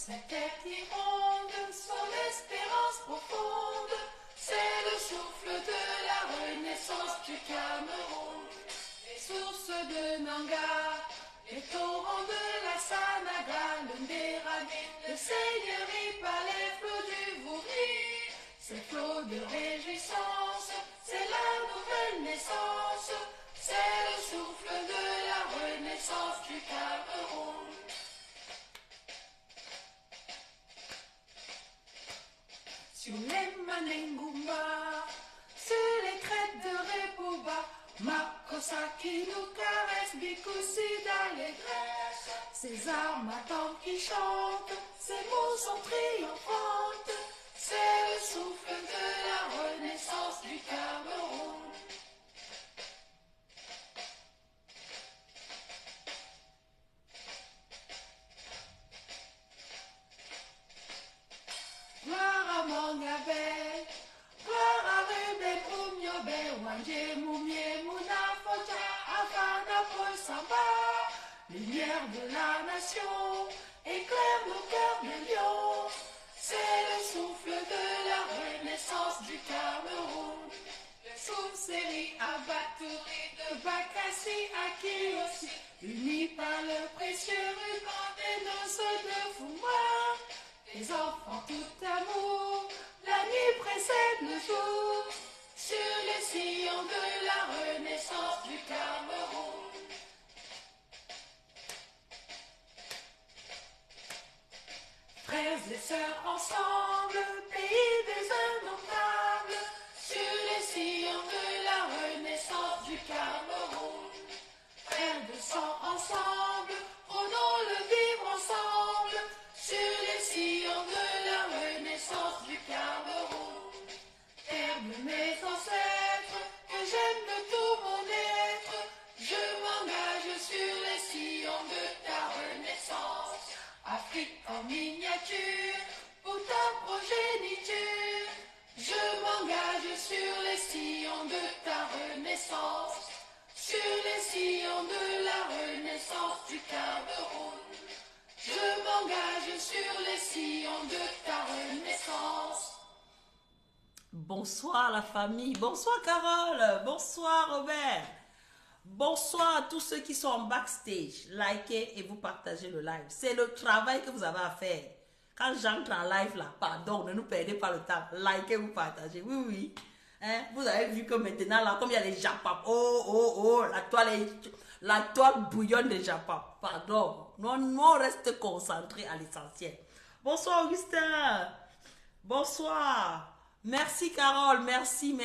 Ces têtes qui rondent, son espérance profonde, c'est le souffle de la renaissance du Cameroun. Les sources de Nanga, les torrents de la Sanaga, le Ndéradi, le Seigneurie par les flots du Vouri. Ces flots de réjouissance, c'est la nouvelle naissance, c'est le souffle de la renaissance du Cameroun. Sur les Manengumba, sur les crêtes de Repouba, Makosa qui nous caresse, Bikoussi d'allégresse. Ces armes attendent qui chantent, ces mots sont triomphantes, c'est le souffle de la renaissance du Cameroun. Gloire à Mongabé, gloire à Rubé Poumiobe, Wanje Moumie Mouna Focha, Afana Samba. Lumière de la nation, éclaire nos cœurs de lion, c'est le souffle de la renaissance du Cameroun. Le souffle série à Batouri, de Bakassi à Kiossi, unis par le précieux ruban des noces de Fouma. Les enfants tout amour, la nuit précède le jour, sur les sillons de la renaissance du Cameroun. Frères et sœurs ensemble, pays des indomptables, sur les sillons de la renaissance du Cameroun. Frères de sang ensemble, prenons le vivre ensemble, sur les sillons de la renaissance du Cameroun. Terre de mes ancêtres, que j'aime de tout mon être, je m'engage sur les sillons de ta renaissance. Afrique en miniature, pour ta progéniture, je m'engage sur les sillons de ta renaissance, sur les sillons de la renaissance du Cameroun. Je m'engage sur les sillons de ta renaissance. Bonsoir la famille, bonsoir Carole, bonsoir Robert, bonsoir à tous ceux qui sont en backstage. Likez et vous partagez le live. C'est le travail que vous avez à faire. Quand j'entre en live là, pardon, ne nous perdez pas le temps. Likez, vous partagez. Oui, oui. Hein? Vous avez vu que maintenant là, comme il y a les japap, la toile bouillonne des japap. Pardon. Nous, on reste concentrés à l'essentiel. Bonsoir Augustin. Bonsoir. Merci Carole, merci.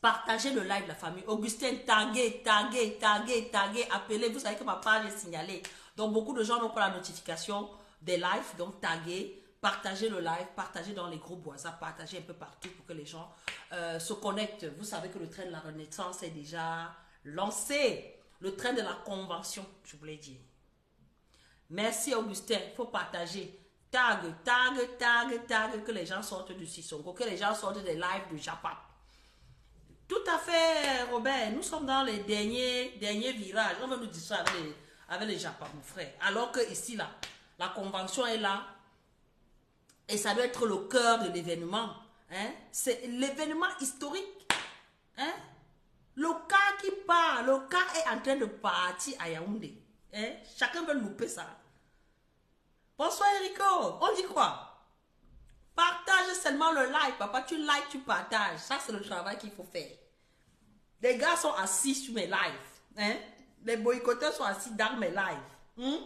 Partagez le live la famille. Augustin, taguez, appelez. Vous savez que ma page est signalée. Donc beaucoup de gens n'ont pas la notification des lives. Donc taguez, partagez le live, partagez dans les groupes WhatsApp, partagez un peu partout pour que les gens se connectent. Vous savez que le train de la Renaissance est déjà lancé. Le train de la convention, je vous l'ai dit. Merci Augustin, il faut partager. Tag, que les gens sortent du Sissongo, que les gens sortent des lives du Japap. Tout à fait, Robert. Nous sommes dans les derniers virages. On va nous dire ça avec les Japap, mon frère. Alors que ici, là, la convention est là. Et ça doit être le cœur de l'événement. Hein? C'est l'événement historique. Hein? Le cas qui part, le cas est en train de partir à Yaoundé. Hein? Chacun veut louper ça. Bonsoir Erico, on dit quoi? Partage seulement le like, papa, tu likes, tu partages. Ça, c'est le travail qu'il faut faire. Les gars sont assis sur mes lives. Hein? Les boycotteurs sont assis dans mes lives.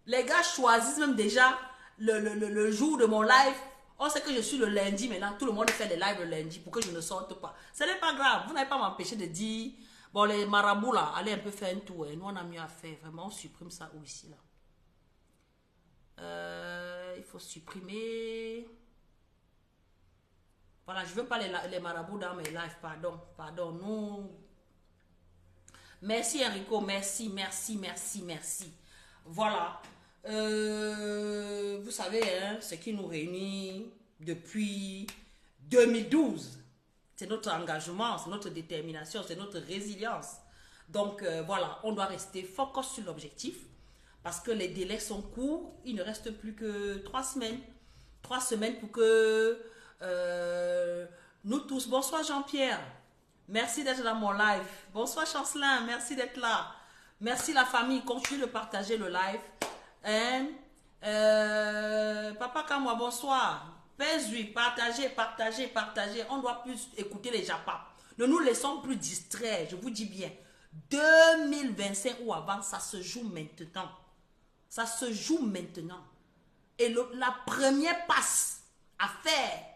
Les gars choisissent même déjà le jour de mon live. On sait que je suis le lundi maintenant. Tout le monde fait des lives le lundi pour que je ne sorte pas. Ce n'est pas grave. Vous n'avez pas m'empêcher de dire, bon, les marabouts là, allez un peu faire un tour. Nous, on a mieux à faire. Vraiment, on supprime ça ou ici là. Il faut supprimer. Voilà, je ne veux pas les marabouts dans mes lives. Pardon. Nous. Merci Enrico. Merci. Voilà. Vous savez, hein, ce qui nous réunit depuis 2012. C'est notre engagement, c'est notre détermination, c'est notre résilience. Donc voilà, on doit rester focus sur l'objectif. parce que les délais sont courts. Il ne reste plus que 3 semaines. 3 semaines pour que nous tous... Bonsoir Jean-Pierre. Merci d'être dans mon live. Bonsoir Chancelin. Merci d'être là. Merci la famille. Continuez de partager le live. Hein? Papa Kamwa, bonsoir. Pèse-lui, partagez, partagez, partagez. On doit plus écouter les japas. Ne nous laissons plus distraire, je vous dis bien. 2025 ou avant, ça se joue maintenant. Ça se joue maintenant. Et la première passe à faire,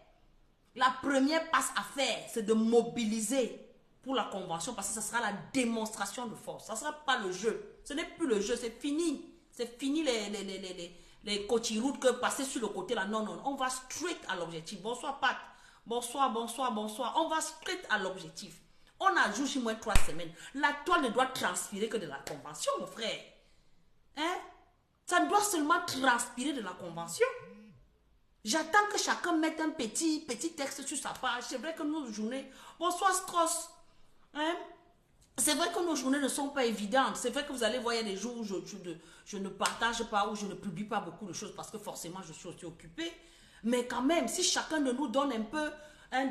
c'est de mobiliser pour la convention, parce que ça sera la démonstration de force. Ça ne sera pas le jeu. Ce n'est plus le jeu, c'est fini. C'est fini les cotiroutes que passer sur le côté là. Non, non, on va straight à l'objectif. Bonsoir Pat. Bonsoir, bonsoir, bonsoir. On va straight à l'objectif. On a joué chez moi 3 semaines. La toile ne doit transpirer que de la convention, mon frère. Hein? Ça doit seulement transpirer de la convention. J'attends que chacun mette un petit texte sur sa page. C'est vrai que nos journées... Bonsoir Strauss. Hein? C'est vrai que nos journées ne sont pas évidentes. C'est vrai que vous allez voir, il y a des jours où je ne partage pas, où je ne publie pas beaucoup de choses parce que forcément, je suis aussi occupée. Mais quand même, si chacun de nous donne un peu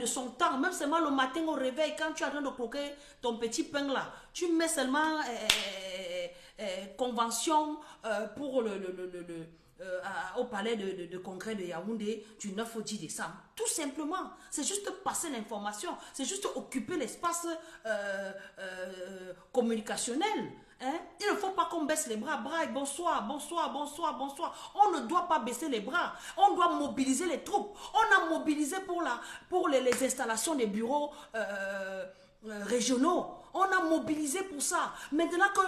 de son temps, même seulement le matin au réveil, quand tu es en train de croquer ton petit pain là, tu mets seulement convention pour au palais de congrès de Yaoundé du 9 au 10 décembre. Tout simplement. C'est juste passer l'information. C'est juste occuper l'espace communicationnel. Hein? Il ne faut pas qu'on baisse les bras. Braille, bonsoir, bonsoir, bonsoir, bonsoir. On ne doit pas baisser les bras. On doit mobiliser les troupes. On a mobilisé pour les installations des bureaux régionaux. On a mobilisé pour ça. Maintenant que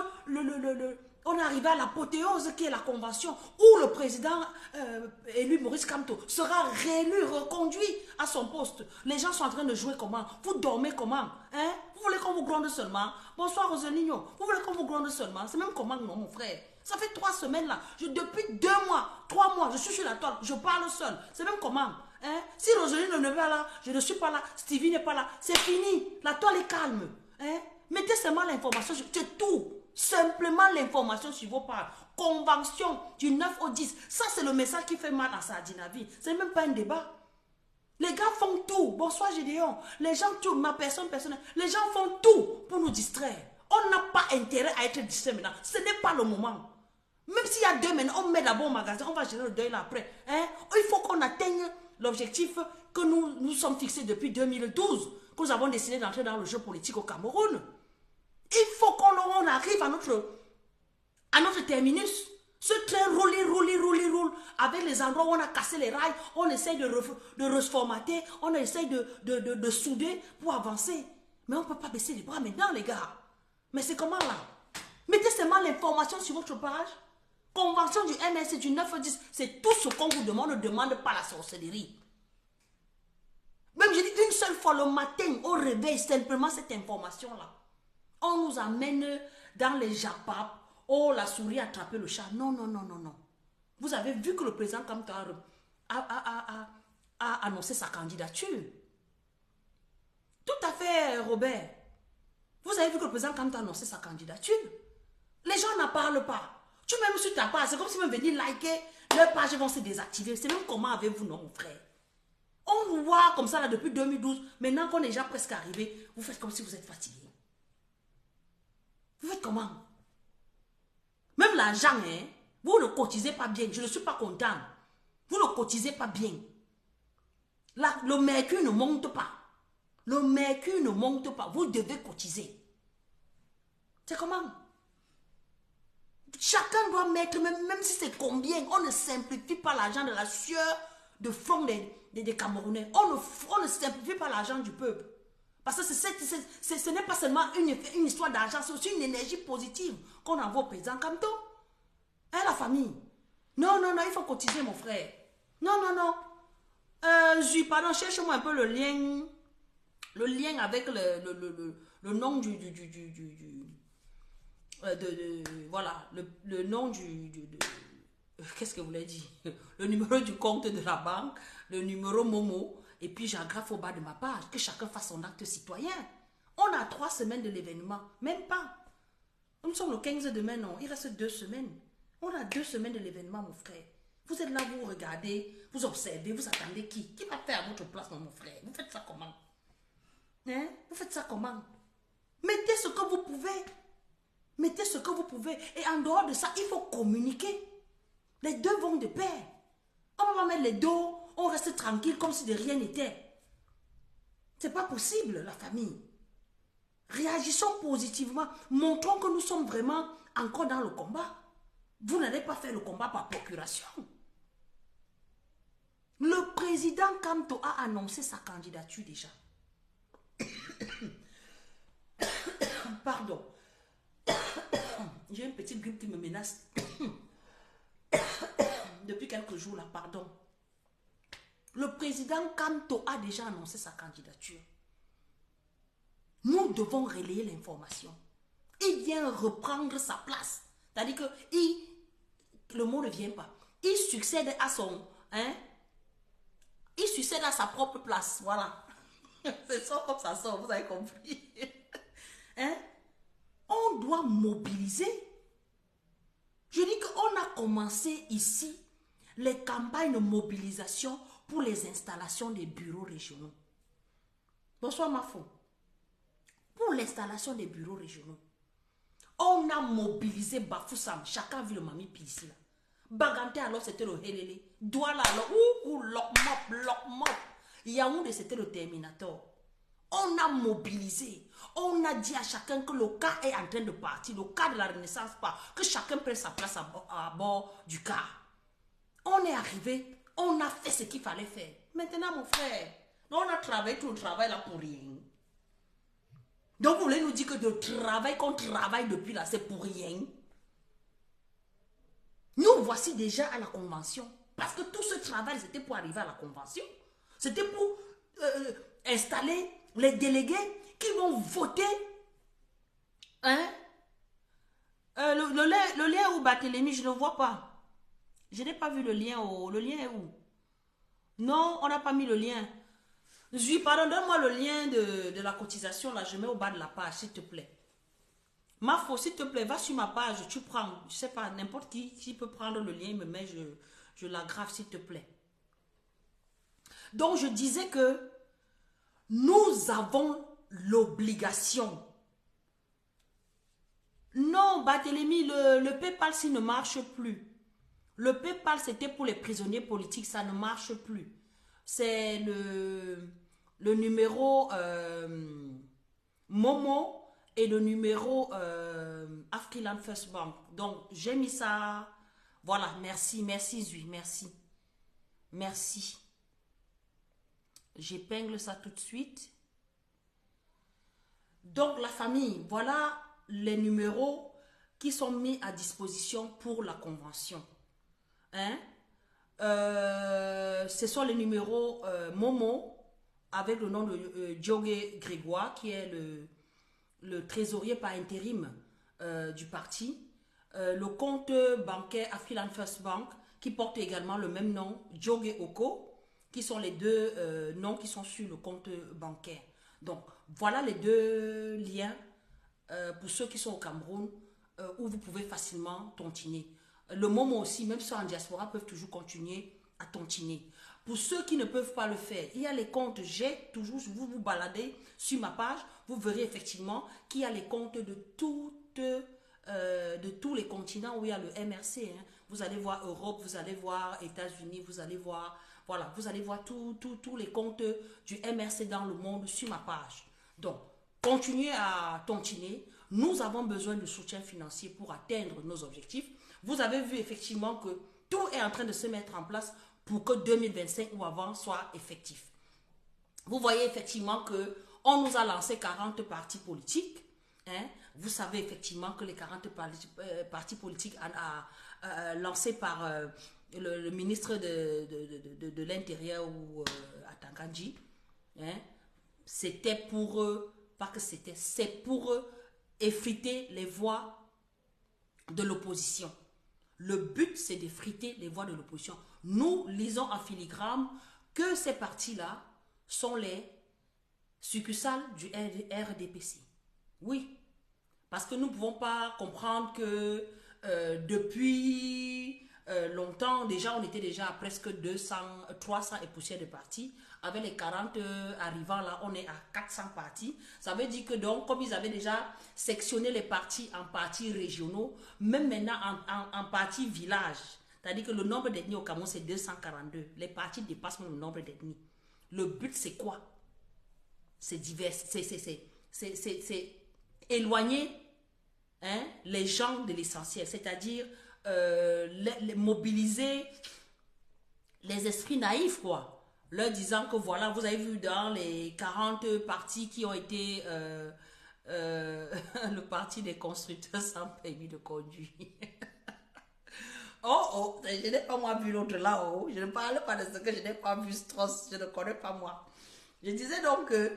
on est arrivé à l'apothéose qui est la convention où le président élu Maurice Kamto sera réélu, reconduit à son poste. Les gens sont en train de jouer comment? Vous dormez comment? Hein? Vous voulez qu'on vous gronde seulement? Bonsoir Roseligno. Vous voulez qu'on vous gronde seulement? C'est même comment, non, mon frère? Ça fait 3 semaines là. Depuis 2 mois, 3 mois, je suis sur la toile. Je parle seul. C'est même comment? Hein? Si Roseligno n'est pas là, je ne suis pas là, Stevie n'est pas là, c'est fini. La toile est calme. Hein? Mettez seulement l'information, c'est tout. Simplement l'information sur vos pages. Convention du 9 au 10. Ça, c'est le message qui fait mal à Sardinavie. C'est même pas un débat. Les gars font tout. Bonsoir Gédéon. Les gens, tout, ma personne personnelle. Les gens font tout pour nous distraire. On n'a pas intérêt à être distrait maintenant. Ce n'est pas le moment. Même s'il y a 2 minutes, on met d'abord au magasin, on va gérer le deuil là après. Hein? Il faut qu'on atteigne l'objectif que nous sommes fixés depuis 2012. Que nous avons décidé d'entrer dans le jeu politique au Cameroun. Il faut qu'on arrive à notre terminus. Ce train roule, avec les endroits où on a cassé les rails, on essaye de reformater, on essaye de souder pour avancer. Mais on ne peut pas baisser les bras maintenant, les gars. Mais c'est comment là? Mettez seulement l'information sur votre page. Convention du NSC du 9-10, c'est tout ce qu'on vous demande, ne demande pas la sorcellerie. Même je dis une seule fois le matin, on réveille simplement cette information-là. On nous amène dans les japap. Oh, la souris a attrapé le chat. Non, non, non, non, non. Vous avez vu que le président Kamto a annoncé sa candidature. Tout à fait, Robert. Vous avez vu que le président Kamto a annoncé sa candidature. Les gens n'en parlent pas. Tu même sur ta page, c'est comme si vous venez liker, leurs pages vont se désactiver. C'est même comment avez-vous, non, mon frère? On vous voit comme ça là depuis 2012. Maintenant qu'on est déjà presque arrivé, vous faites comme si vous êtes fatigué. Vous faites comment? Même l'argent, hein, vous ne cotisez pas bien. Je ne suis pas content. Vous ne cotisez pas bien. Le mercure ne monte pas. Le mercure ne monte pas. Vous devez cotiser. C'est comment? Chacun doit mettre, même si c'est combien, on ne simplifie pas l'argent de la sueur de front des Camerounais. On ne simplifie pas l'argent du peuple. Parce que ce n'est pas seulement une histoire d'argent, c'est aussi une énergie positive qu'on envoie au président Kamto. Hein, la famille? Non, non, non, il faut cotiser, mon frère. Non, non, non. Pardon, cherche-moi un peu le lien avec le nom voilà, le nom qu'est-ce que vous voulez dire? Le numéro du compte de la banque, le numéro Momo. Et puis j'aggrafe au bas de ma page, que chacun fasse son acte citoyen. On a 3 semaines de l'événement, même pas. Nous sommes le 15 demain, non, il reste 2 semaines. On a 2 semaines de l'événement, mon frère. Vous êtes là, vous regardez, vous observez, vous attendez qui? Qui va faire à votre place, mon frère? Vous faites ça comment? Hein? Vous faites ça comment? Mettez ce que vous pouvez. Mettez ce que vous pouvez. Et en dehors de ça, il faut communiquer. Les deux vont de pair. On va mettre les dos, on reste tranquille comme si de rien n'était. C'est pas possible, la famille. Réagissons positivement. Montrons que nous sommes vraiment encore dans le combat. Vous n'allez pas faire le combat par procuration. Le président Kamto a annoncé sa candidature déjà. Pardon. J'ai une petite grippe qui me menace. Depuis quelques jours là, pardon. Le président Kamto a déjà annoncé sa candidature. Nous devons relayer l'information. Il vient reprendre sa place. C'est-à-dire que le mot ne vient pas. Il succède à son... Hein? Il succède à sa propre place. Voilà. C'est ça comme ça sort, vous avez compris. Hein? On doit mobiliser. Je dis qu'on a commencé ici les campagnes de mobilisation pour les installations des bureaux régionaux. Bonsoir Mafo. Pour l'installation des bureaux régionaux, on a mobilisé Bafoussam. Chacun a vu le Mami Pi ici. Bagante alors c'était le Helele. Douala alors, Lokmop. Yaoundé c'était le Terminator. On a mobilisé. On a dit à chacun que le car est en train de partir. Le car de la Renaissance part. Que chacun prenne sa place à bord du car. On est arrivé. On a fait ce qu'il fallait faire. Maintenant, mon frère, on a travaillé tout le travail là pour rien. Donc, vous voulez nous dire que le travail qu'on travaille depuis là, c'est pour rien? Nous voici déjà à la convention. Parce que tout ce travail, c'était pour arriver à la convention. C'était pour installer les délégués qui vont voter. Hein? Le lien où Barthélemy, je ne vois pas. Je n'ai pas vu le lien. Le lien est où? Non, on n'a pas mis le lien. Oui, pardon, donne-moi le lien de la cotisation. Là, je mets au bas de la page, s'il te plaît. Mafo, s'il te plaît, va sur ma page, tu prends. Je ne sais pas, n'importe qui peut prendre le lien, il me met, je l'aggrave, s'il te plaît. Donc, je disais que nous avons l'obligation. Non, Barthélemy, le PayPal, s'il ne marche plus. Le PayPal, c'était pour les prisonniers politiques, ça ne marche plus. C'est le numéro Momo et le numéro Afriland First Bank. Donc, j'ai mis ça. Voilà, merci Zui, merci. J'épingle ça tout de suite. Donc, la famille, voilà les numéros qui sont mis à disposition pour la convention. Hein? Ce sont les numéros Momo avec le nom de Djogé Grégoire qui est le trésorier par intérim du parti. Le compte bancaire Afriland First Bank qui porte également le même nom, Djogé Oko, qui sont les deux noms qui sont sur le compte bancaire. Donc voilà les deux liens pour ceux qui sont au Cameroun où vous pouvez facilement tontiner. Le Momo aussi, même ceux en diaspora, peuvent toujours continuer à tontiner. Pour ceux qui ne peuvent pas le faire, il y a les comptes J'ai, toujours, vous vous baladez sur ma page, vous verrez effectivement qu'il y a les comptes de tous les continents où il y a le MRC. Hein. Vous allez voir Europe, vous allez voir États-Unis, vous allez voir, voilà, vous allez voir tous les comptes du MRC dans le monde sur ma page. Donc, continuez à tontiner. Nous avons besoin de soutien financier pour atteindre nos objectifs. Vous avez vu effectivement que tout est en train de se mettre en place pour que 2025 ou avant soit effectif. Vous voyez effectivement qu'on nous a lancé 40 partis politiques. Hein? Vous savez effectivement que les 40 partis politiques lancés par le ministre de l'Intérieur ou Atanganji, hein? C'était pour eux, pas que c'était, c'est pour eux effriter les voix de l'opposition. Le but, c'est d'effriter les voix de l'opposition. Nous lisons en filigrane que ces partis-là sont les succursales du RDPC. Oui, parce que nous ne pouvons pas comprendre que depuis longtemps, déjà, on était déjà à presque 200, 300 et poussières de partis. Avec les 40 arrivants là, on est à 400 partis. Ça veut dire que donc, comme ils avaient déjà sectionné les partis en partis régionaux, même maintenant en partis villages, c'est-à-dire que le nombre d'ethnies au Cameroun c'est 242. Les partis dépassent le nombre d'ethnies. Le but c'est quoi? C'est divers, c'est éloigner les gens de l'essentiel, c'est-à-dire les mobiliser les esprits naïfs, quoi. Leur disant que voilà, vous avez vu dans les 40 partis qui ont été le parti des constructeurs sans permis de conduire. Oh, oh, je n'ai pas moi vu l'autre là, oh. Je ne parle pas de ce que je n'ai pas vu, Strauss, je ne connais pas moi. Je disais donc que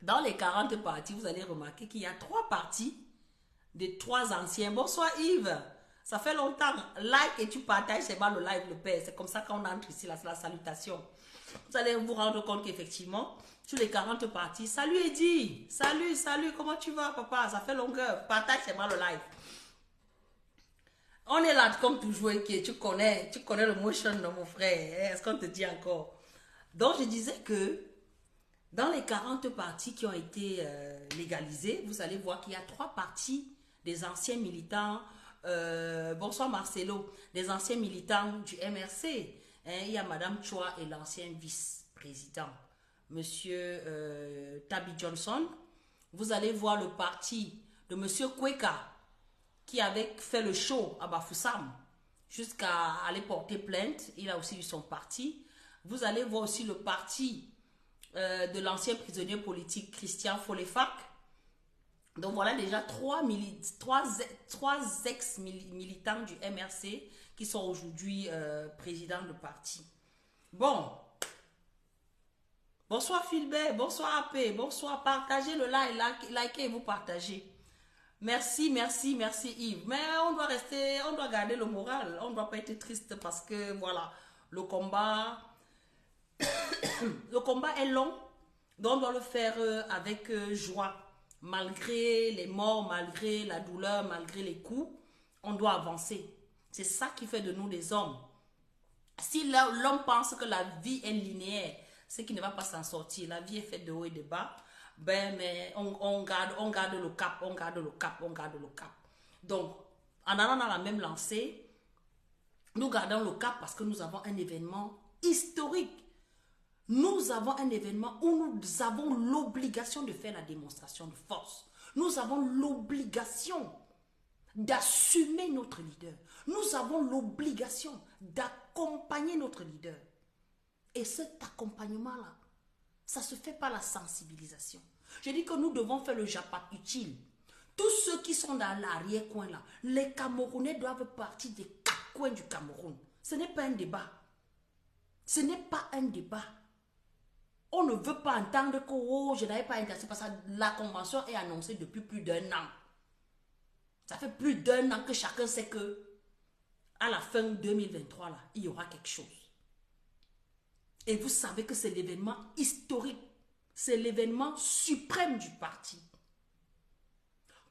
dans les 40 partis, vous allez remarquer qu'il y a 3 partis de 3 anciens. Bonsoir Yves, ça fait longtemps. Like et tu partages, c'est pas le live, le père. C'est comme ça qu'on entre ici, la salutation. Vous allez vous rendre compte qu'effectivement, sur les 40 parties, salut Eddie, salut, comment tu vas papa? Ça fait longueur, partage, c'est pas le live. On est là comme toujours, tu connais le motion de mon frère. Est-ce qu'on te dit encore? Donc je disais que dans les 40 partis qui ont été légalisés, vous allez voir qu'il y a 3 partis des anciens militants. Bonsoir Marcelo, des anciens militants du MRC. Il y a Madame Chua et l'ancien vice-président, Monsieur Tabi Johnson. Vous allez voir le parti de Monsieur Kweka, qui avait fait le show à Bafoussam, jusqu'à aller porter plainte. Il a aussi eu son parti. Vous allez voir aussi le parti de l'ancien prisonnier politique Christian Folefak. Donc voilà déjà 3 ex-militants du MRC qui sont aujourd'hui présidents de parti. Bon. Bonsoir Philbert, bonsoir AP, bonsoir. Partagez le live, likez et vous partagez. Merci Yves. Mais on doit garder le moral. On ne doit pas être triste parce que voilà, le combat est long. Donc on doit le faire avec joie. Malgré les morts, malgré la douleur, malgré les coups, on doit avancer. C'est ça qui fait de nous des hommes. Si l'homme pense que la vie est linéaire, c'est qu'il ne va pas s'en sortir. La vie est faite de haut et de bas. Mais on garde le cap. Donc, en allant dans la même lancée, nous gardons le cap parce que nous avons un événement historique. Nous avons un événement où nous avons l'obligation de faire la démonstration de force. Nous avons l'obligation d'assumer notre leader. Nous avons l'obligation d'accompagner notre leader. Et cet accompagnement-là, ça ne se fait pas la sensibilisation. Je dis que nous devons faire le japat utile. Tous ceux qui sont dans l'arrière-coin là, les Camerounais doivent partir des 4 coins du Cameroun. Ce n'est pas un débat. Ce n'est pas un débat. On ne veut pas entendre que je n'avais pas intéressé parce que la convention est annoncée depuis plus d'1 an. Ça fait plus d'1 an que chacun sait que à la fin 2023 là, il y aura quelque chose. Et vous savez que c'est l'événement historique. C'est l'événement suprême du parti.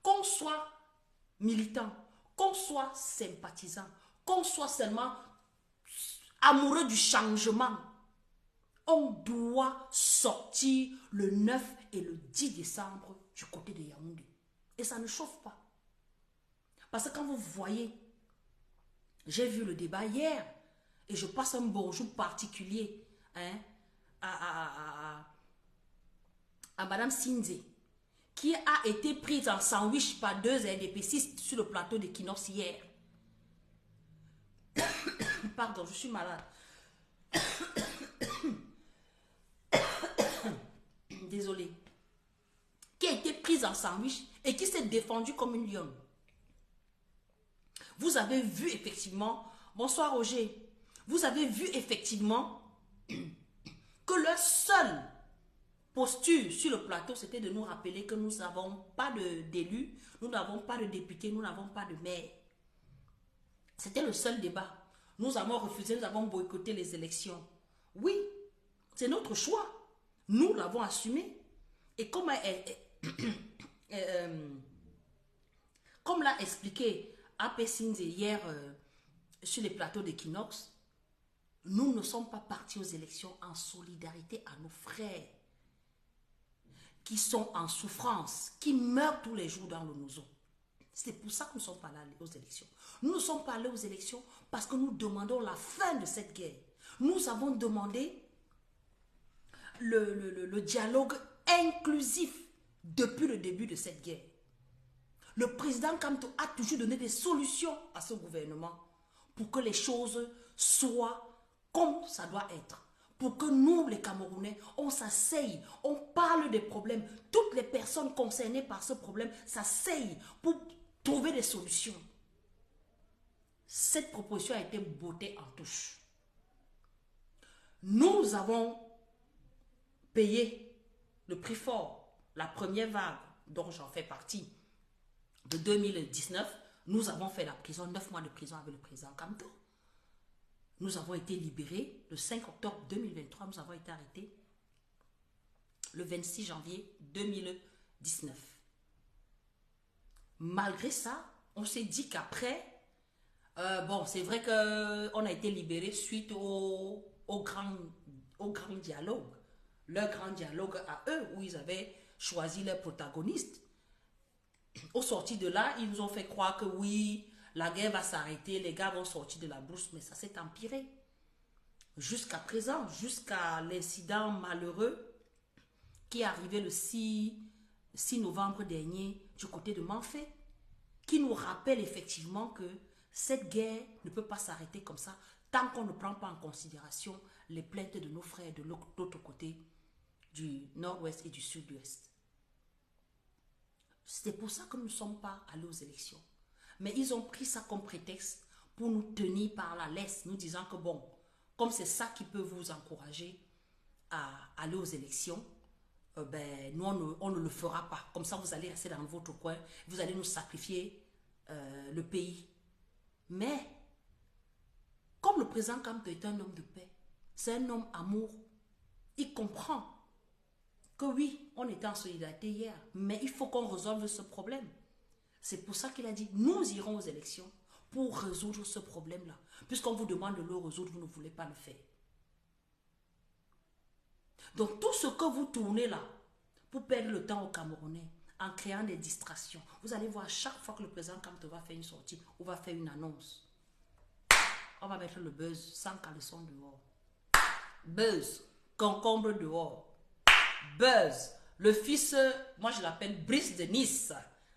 Qu'on soit militant, qu'on soit sympathisant, qu'on soit seulement amoureux du changement, on doit sortir le 9 et le 10 décembre du côté de Yaoundé. Et ça ne chauffe pas. Parce que quand vous voyez, j'ai vu le débat hier, et je passe un bonjour particulier à Madame Sindé, qui a été prise en sandwich par 2 RDPcistes sur le plateau de Kinox hier. Pardon, je suis malade. Désolée. Qui a été prise en sandwich et qui s'est défendue comme une lionne. Vous avez vu effectivement, bonsoir Roger, vous avez vu effectivement que leur seule posture sur le plateau, c'était de nous rappeler que nous n'avons pas d'élus, nous n'avons pas de députés, nous n'avons pas de maire. C'était le seul débat. Nous avons refusé, nous avons boycotté les élections. Oui, c'est notre choix. Nous l'avons assumé. Et comme l'a expliqué AP Sinze hier sur les plateaux d'Equinox, nous ne sommes pas partis aux élections en solidarité à nos frères qui sont en souffrance, qui meurent tous les jours dans le Nozo. C'est pour ça que nous ne sommes pas allés aux élections. Nous ne sommes pas allés aux élections parce que nous demandons la fin de cette guerre. Nous avons demandé le dialogue inclusif depuis le début de cette guerre. Le président Kamto a toujours donné des solutions à ce gouvernement pour que les choses soient comme ça doit être. Pour que nous, les Camerounais, on s'asseye, on parle des problèmes. Toutes les personnes concernées par ce problème s'asseyent pour trouver des solutions. Cette proposition a été bottée en touche. Nous avons payé le prix fort, la première vague dont j'en fais partie de 2019. Nous avons fait la prison, 9 mois de prison avec le président Kamto. Nous avons été libérés le 5 octobre 2023. Nous avons été arrêtés le 26 janvier 2019. Malgré ça, on s'est dit qu'après, bon, c'est vrai qu'on a été libérés suite au grand dialogue. Leur grand dialogue à eux, où ils avaient choisi leurs protagonistes. Au sorti de là, ils nous ont fait croire que oui, la guerre va s'arrêter, les gars vont sortir de la brousse, mais ça s'est empiré. Jusqu'à présent, jusqu'à l'incident malheureux qui est arrivé le 6 novembre dernier du côté de Manfé, qui nous rappelle effectivement que cette guerre ne peut pas s'arrêter comme ça tant qu'on ne prend pas en considération les plaintes de nos frères de l'autre côté du nord-ouest et du sud-ouest. C'est pour ça que nous ne sommes pas allés aux élections. Mais ils ont pris ça comme prétexte pour nous tenir par la laisse, nous disant que bon, comme c'est ça qui peut vous encourager à aller aux élections, ben, nous, on ne le fera pas. Comme ça, vous allez rester dans votre coin, vous allez nous sacrifier le pays. Mais, comme le président Kamto est un homme de paix, c'est un homme amour, il comprend que oui, on était en solidarité hier, mais il faut qu'on résolve ce problème. C'est pour ça qu'il a dit, nous irons aux élections pour résoudre ce problème-là. Puisqu'on vous demande de le résoudre, vous ne voulez pas le faire. Donc tout ce que vous tournez là, pour perdre le temps aux Camerounais, en créant des distractions, vous allez voir chaque fois que le président Kamto va faire une sortie ou va faire une annonce, on va mettre le buzz sans caleçon dehors. Buzz, concombre dehors. Buzz, le fils, moi je l'appelle Brice de Nice.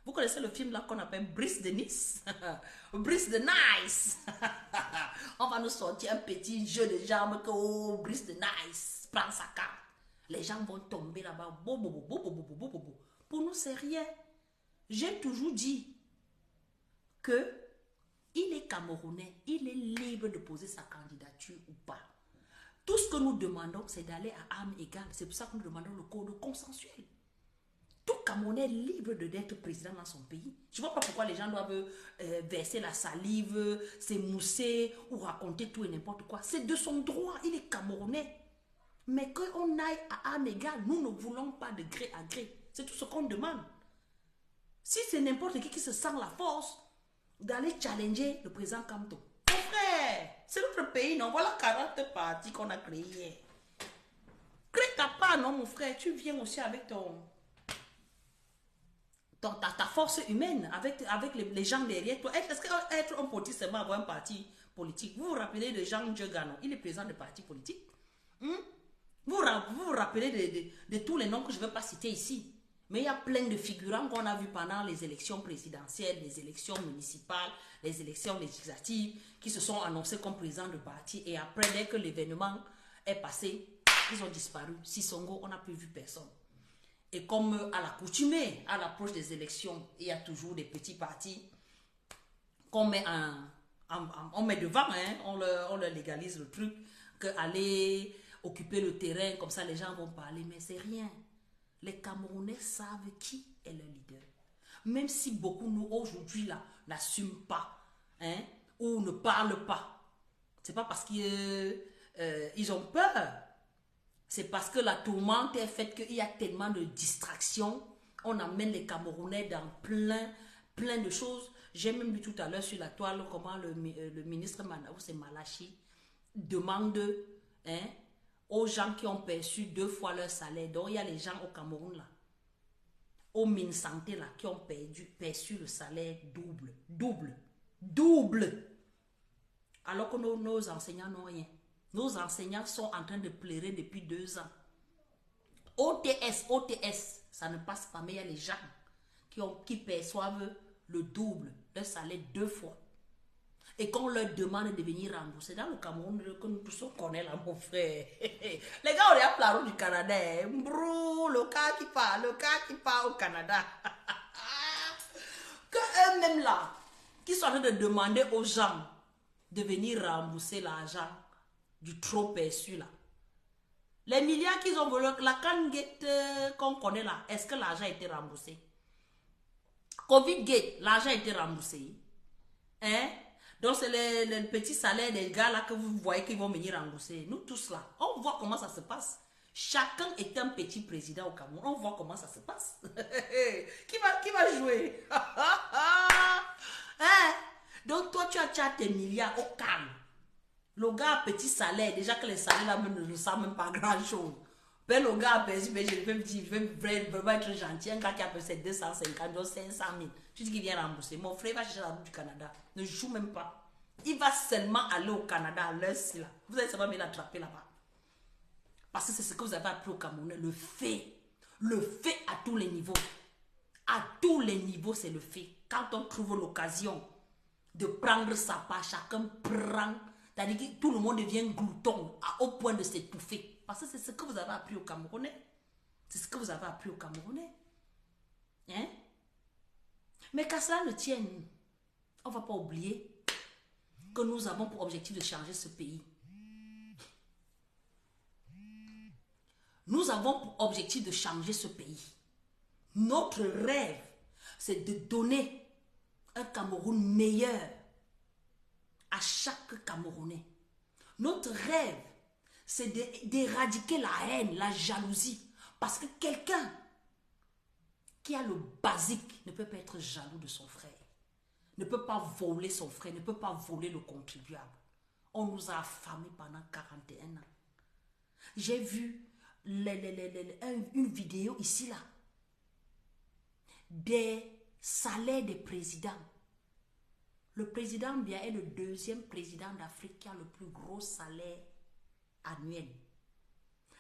Vous connaissez le film là qu'on appelle Brice de Nice? Brice de Nice. On va nous sortir un petit jeu de jambes que oh, Brice de Nice prend sa carte. Les gens vont tomber là-bas. Pour nous, c'est rien. J'ai toujours dit que il est Camerounais, il est libre de poser sa candidature ou pas. Tout ce que nous demandons, c'est d'aller à armes égales. C'est pour ça que nous demandons le code consensuel. Tout Camerounais est libre d'être président dans son pays. Je ne vois pas pourquoi les gens doivent verser la salive, s'émousser ou raconter tout et n'importe quoi. C'est de son droit, il est Camerounais. Mais qu'on aille à armes égales, nous ne voulons pas de gré à gré. C'est tout ce qu'on demande. Si c'est n'importe qui se sent la force d'aller challenger le président Kamto, mon frère, c'est notre pays, non? Voilà 40 partis qu'on a créés. Crée ta part, non, mon frère? Tu viens aussi avec ta force humaine, avec les gens derrière toi. Est-ce qu'être un politique, c'est pas avoir un parti politique? Vous vous rappelez de Jean Diogano? Il est président de parti politique. Vous vous rappelez de tous les noms que je ne vais pas citer ici. Mais il y a plein de figurants qu'on a vus pendant les élections présidentielles, les élections municipales, les élections législatives, qui se sont annoncés comme présidents de parti. Et après, dès que l'événement est passé, ils ont disparu. Sissongo, on n'a plus vu personne. Et comme à l'accoutumée, à l'approche des élections, il y a toujours des petits partis qu'on met, on met devant, hein, on leur légalise le truc, qu'aller occuper le terrain, comme ça les gens vont parler, mais c'est rien. Les Camerounais savent qui est le leader. Même si beaucoup, nous, aujourd'hui, là, n'assument pas, hein, ou ne parlent pas. C'est pas parce qu'ils ont peur. C'est parce que la tourmente est faite qu'il y a tellement de distractions. On amène les Camerounais dans plein de choses. J'ai même vu tout à l'heure sur la toile comment le ministre c'est Malachi demande hein, aux gens qui ont perçu 2 fois leur salaire. Donc il y a les gens au Cameroun là, au mine santé là, qui ont perçu le salaire double. Alors que nos enseignants n'ont rien. Nos enseignants sont en train de pleurer depuis 2 ans. OTS, ça ne passe pas, mais il y a les gens qui perçoivent le double, leur salaire 2 fois. Et qu'on leur demande de venir rembourser. Dans le Cameroun, que nous tous on connaît là, mon frère. Les gars, on est à Plaro du Canada. Brou, le cas qui part au Canada. Que eux-mêmes là, qui sont en train de demander aux gens de venir rembourser l'argent du trop perçu là. Les milliards qu'ils ont volé, la Can-Gate qu'on connaît là, est-ce que l'argent a été remboursé? Covid-Gate, l'argent a été remboursé. Hein? Donc c'est les petits salaires des gars là que vous voyez qu'ils vont venir rembourser. Nous tous là, on voit comment ça se passe. Chacun est un petit président au Cameroun. On voit comment ça se passe. Qui va jouer? Hein? Donc toi tu as tes milliards au calme. Le gars a petit salaire, déjà que les salaires là ne ressemblent même pas à grand chose. Ben, le gars a perçu, je vais vraiment être gentil. Un gars qui a perçu 250, donc 500 000. Tu dis qu'il vient rembourser. Mon frère va chercher la route du Canada. Ne joue même pas. Il va seulement aller au Canada à l'heure ci là. Vous allez seulement l'attraper là-bas. Parce que c'est ce que vous avez appris au Cameroun. Le fait. Le fait à tous les niveaux. À tous les niveaux, c'est le fait. Quand on trouve l'occasion de prendre sa part, chacun prend. C'est-à-dire que tout le monde devient glouton au point de s'étouffer. Parce que c'est ce que vous avez appris au Camerounais. C'est ce que vous avez appris au Camerounais. Hein? Mais qu'à cela ne tienne, on ne va pas oublier que nous avons pour objectif de changer ce pays. Nous avons pour objectif de changer ce pays. Notre rêve, c'est de donner un Cameroun meilleur à chaque Camerounais. Notre rêve, c'est d'éradiquer la haine, la jalousie. Parce que quelqu'un qui a le basique ne peut pas être jaloux de son frère. Ne peut pas voler son frère, ne peut pas voler le contribuable. On nous a affamés pendant 41 ans. J'ai vu une vidéo ici là. Des salaires des présidents. Le président Biya est le 2e président d'Afrique qui a le plus gros salaire annuel.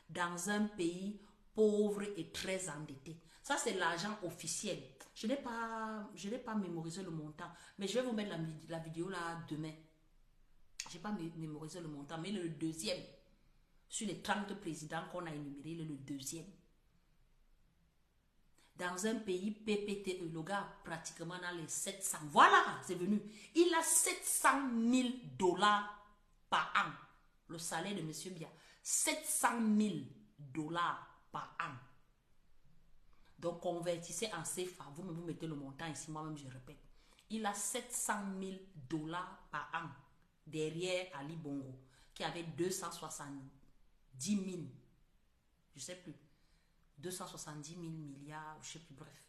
Dans un pays pauvre et très endetté. Ça, c'est l'argent officiel. Je n'ai pas mémorisé le montant. Mais je vais vous mettre la vidéo là demain. Je n'ai pas mémorisé le montant. Mais il est le 2e. Sur les 30 présidents qu'on a énumérés, il est le 2e. Dans un pays PPTE, le gars pratiquement dans les 700. Voilà, c'est venu. Il a 700 000 $ par an. Le salaire de M. Biya. 700 000 $ par an. Donc, convertissez en CFA. Vous mettez le montant ici, moi-même, je répète. Il a 700 000 $ par an. Derrière Ali Bongo, qui avait 270 000. Je ne sais plus. 270 000 milliards, je ne sais plus, bref.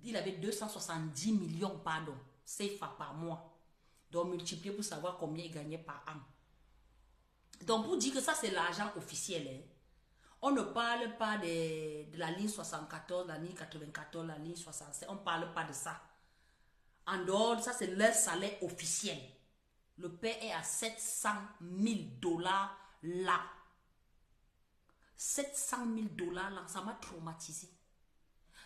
Il avait 270 millions, pardon, CFA par mois. Donc, multiplié pour savoir combien il gagnait par an. Donc, pour dire que ça, c'est l'argent officiel. Hein. On ne parle pas de la ligne 74, la ligne 94, la ligne 67. On ne parle pas de ça. En dehors, ça, c'est leur salaire officiel. Le père est à 700 000 $ là. 700 000 $ là, ça m'a traumatisé.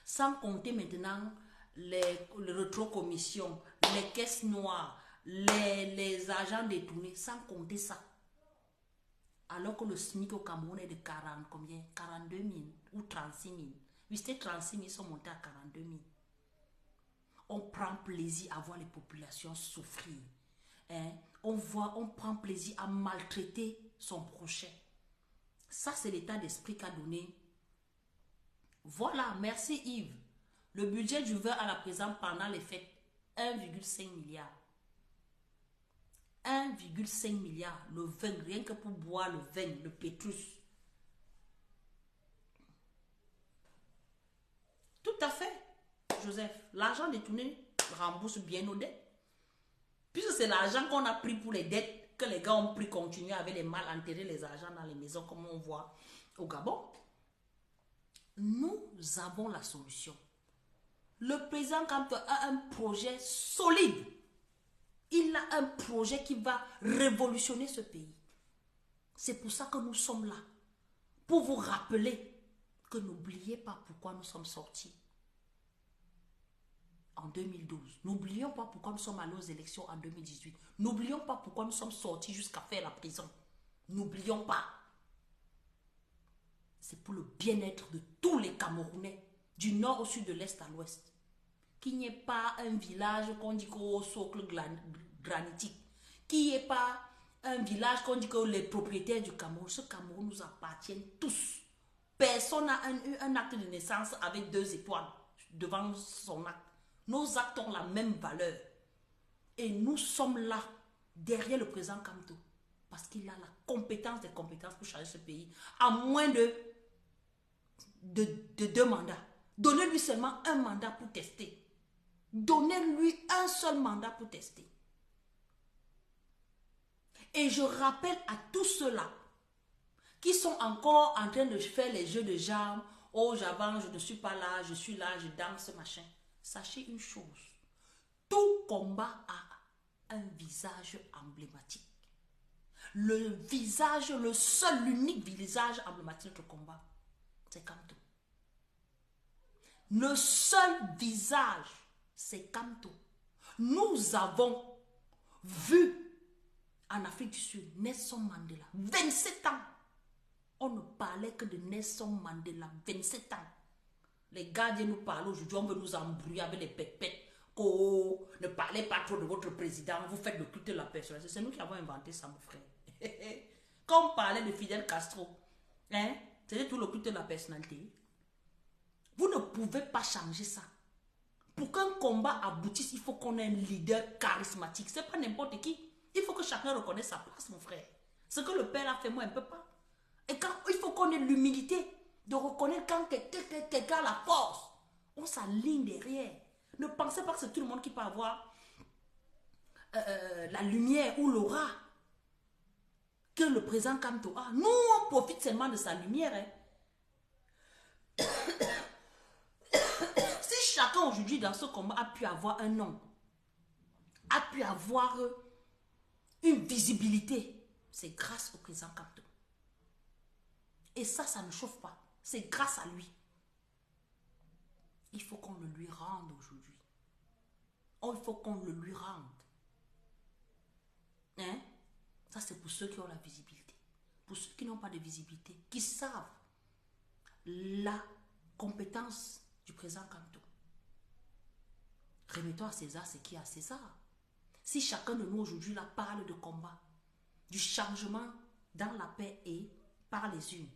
Sans compter maintenant les rétrocommissions, les caisses noires, les agents détournés, sans compter ça. Alors que le SMIC au Cameroun est de 40, combien? 42 000 ou 36 000. Oui, c'était 36 000, ils sont montés à 42 000. On prend plaisir à voir les populations souffrir. Hein? On prend plaisir à maltraiter son prochain. Ça, c'est l'état d'esprit qu'a donné. Voilà, merci Yves. Le budget du vin à la présent pendant les fêtes, 1,5 milliard. 1,5 milliard, le vin, rien que pour boire le vin, le Pétrus. Tout à fait, Joseph. L'argent détourné, rembourse bien nos dettes. Puisque c'est l'argent qu'on a pris pour les dettes, que les gars ont pris, continuer avec les mal enterrer les argents dans les maisons, comme on voit au Gabon. Nous avons la solution. Le président Kamto a un projet solide. Il a un projet qui va révolutionner ce pays. C'est pour ça que nous sommes là. Pour vous rappeler que n'oubliez pas pourquoi nous sommes sortis en 2012. N'oublions pas pourquoi nous sommes allés aux élections en 2018. N'oublions pas pourquoi nous sommes sortis jusqu'à faire la prison. N'oublions pas. C'est pour le bien-être de tous les Camerounais, du nord au sud, de l'est à l'ouest. Qu'il n'y ait pas un village qu'on dit qu'au socle granitique. Qu'il n'y ait pas un village qu'on dit que les propriétaires du Cameroun, ce Cameroun nous appartient tous. Personne n'a eu un acte de naissance avec 2 étoiles devant son acte. Nos actes ont la même valeur. Et nous sommes là, derrière le président Kamto. Parce qu'il a la compétence des compétences pour changer ce pays. À moins de 2 mandats. Donnez-lui seulement un mandat pour tester. Donnez-lui un seul mandat pour tester. Et je rappelle à tous ceux-là qui sont encore en train de faire les jeux de jambes. Oh, j'avance, je ne suis pas là, je suis là, je danse, machin. Sachez une chose. Tout combat a un visage emblématique. Le visage, le seul, l'unique visage emblématique de notre combat, c'est Kamto. Le seul visage, c'est Kamto. Nous avons vu en Afrique du Sud Nelson Mandela, 27 ans. On ne parlait que de Nelson Mandela, 27 ans. Les gardiens nous parlent aujourd'hui, on veut nous embrouiller avec les pépettes. Oh, ne parlez pas trop de votre président, vous faites le culte de la personnalité. C'est nous qui avons inventé ça, mon frère. Quand on parlait de Fidel Castro, hein, c'était tout le culte de la personnalité. Vous ne pouvez pas changer ça. Pour qu'un combat aboutisse, il faut qu'on ait un leader charismatique. Ce n'est pas n'importe qui. Il faut que chacun reconnaisse sa place, mon frère. Ce que le père a fait, moi, un peu pas. Et quand il faut qu'on ait l'humilité de reconnaître quand quelqu'un a la force, on s'aligne derrière. Ne pensez pas que c'est tout le monde qui peut avoir la lumière ou l'aura que le président Kamto a. Nous, on profite seulement de sa lumière. Hein. Si chacun aujourd'hui dans ce combat a pu avoir un nom, a pu avoir une visibilité, c'est grâce au président Kamto. Et ça ne chauffe pas. C'est grâce à lui. Il faut qu'on le lui rende aujourd'hui. Oh, il faut qu'on le lui rende. Hein? Ça, c'est pour ceux qui ont la visibilité. Pour ceux qui n'ont pas de visibilité, qui savent la compétence du président Kamto. Remettons à César ce qui est à César. Si chacun de nous aujourd'hui là parle de combat, du changement dans la paix et par les unes,